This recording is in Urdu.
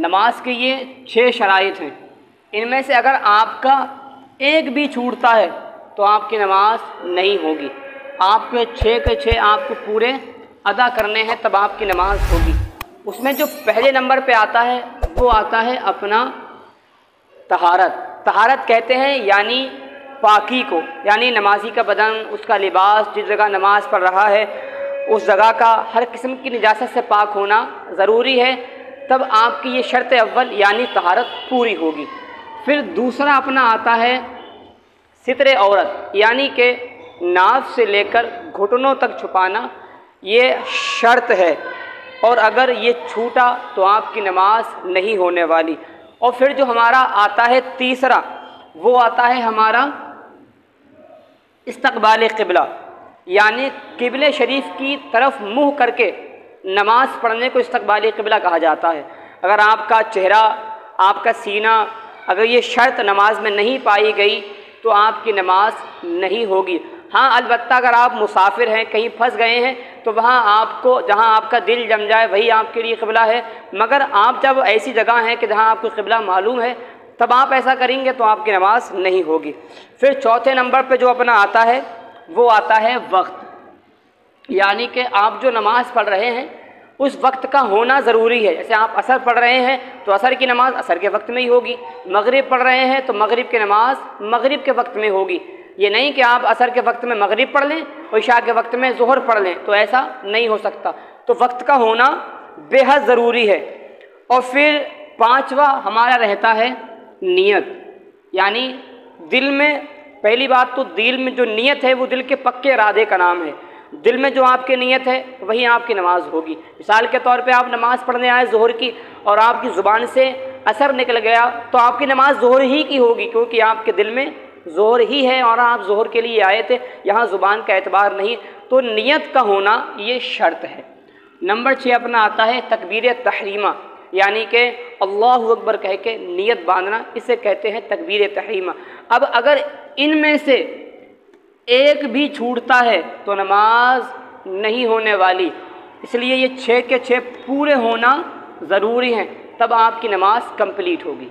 نماز کے یہ 6 شرائط ہیں، ان میں سے اگر آپ کا ایک بھی چھوٹتا ہے تو آپ کی نماز نہیں ہوگی۔ آپ کے 6 کے 6 آپ کو پورے ادا کرنے ہیں، تب آپ کی نماز ہوگی۔ اس میں جو پہلے نمبر پہ آتا ہے وہ آتا ہے اپنا طہارت۔ طہارت کہتے ہیں یعنی پاکی کو، یعنی نمازی کا بدن، اس کا لباس، جس جگہ نماز پڑھ رہا ہے اس جگہ کا ہر قسم کی نجاست سے پاک ہونا ضروری ہے، تب آپ کی یہ شرط اول یعنی طہارت پوری ہوگی۔ پھر دوسرا اپنا آتا ہے ستر عورت، یعنی کہ ناف سے لے کر گھٹنوں تک چھپانا، یہ شرط ہے، اور اگر یہ چھوٹا تو آپ کی نماز نہیں ہونے والی۔ اور پھر جو ہمارا آتا ہے تیسرا، وہ آتا ہے ہمارا استقبال قبلہ، یعنی قبلہ شریف کی طرف منہ کر کے نماز پڑھنے کو استقبال قبلہ کہا جاتا ہے۔ اگر آپ کا چہرہ، آپ کا سینہ، اگر یہ شرط نماز میں نہیں پائی گئی تو آپ کی نماز نہیں ہوگی۔ ہاں البتہ اگر آپ مسافر ہیں، کہیں پھنس گئے ہیں، تو وہاں آپ کو جہاں آپ کا دل جم جائے وہی آپ کے لیے قبلہ ہے، مگر آپ جب ایسی جگہ ہیں کہ جہاں آپ کو قبلہ معلوم ہے تب آپ ایسا کریں گے تو آپ کی نماز نہیں ہوگی۔ پھر چوتھے نمبر پہ جو اپنا آتا ہے وہ آتا ہے وقت، یعنی کہ آپ جو نماز پڑھ رہے ہیں اس وقت کا ہونا ضروری ہے۔ جیسے آپ عصر پڑھ رہے ہیں تو عصر کی نماز عصر کے وقت میں ہی ہوگی، مغرب پڑھ رہے ہیں تو مغرب کی نماز مغرب کے وقت میں ہوگی۔ یہ نہیں کہ آپ عصر کے وقت میں مغرب پڑھ لیں اور عشاء کے وقت میں ظہر پڑھ لیں، تو ایسا نہیں ہو سکتا۔ تو وقت کا ہونا بے حد ضروری ہے۔ اور پھر پانچواں ہمارا رہتا ہے نیت، یعنی دل میں، پہلی بات تو دل میں جو نیت ہے وہ دل کے پکے ارادے کا نام ہے۔ دل میں جو آپ کی نیت ہے وہی آپ کی نماز ہوگی۔ مثال کے طور پہ آپ نماز پڑھنے آئے ظہر کی اور آپ کی زبان سے عصر نکل گیا تو آپ کی نماز ظہر ہی کی ہوگی، کیونکہ آپ کے دل میں ظہر ہی ہے اور آپ ظہر کے لیے آئے تھے، یہاں زبان کا اعتبار نہیں۔ تو نیت کا ہونا یہ شرط ہے۔ نمبر 6 اپنا آتا ہے تکبیر تحریمہ، یعنی کہ اللہ اکبر کہہ کے نیت باندھنا، اسے کہتے ہیں تکبیر تحریمہ۔ اب اگر ان میں سے ایک بھی چھوٹتا ہے تو نماز نہیں ہونے والی، اس لیے یہ 6 کے 6 پورے ہونا ضروری ہیں، تب آپ کی نماز کمپلیٹ ہوگی۔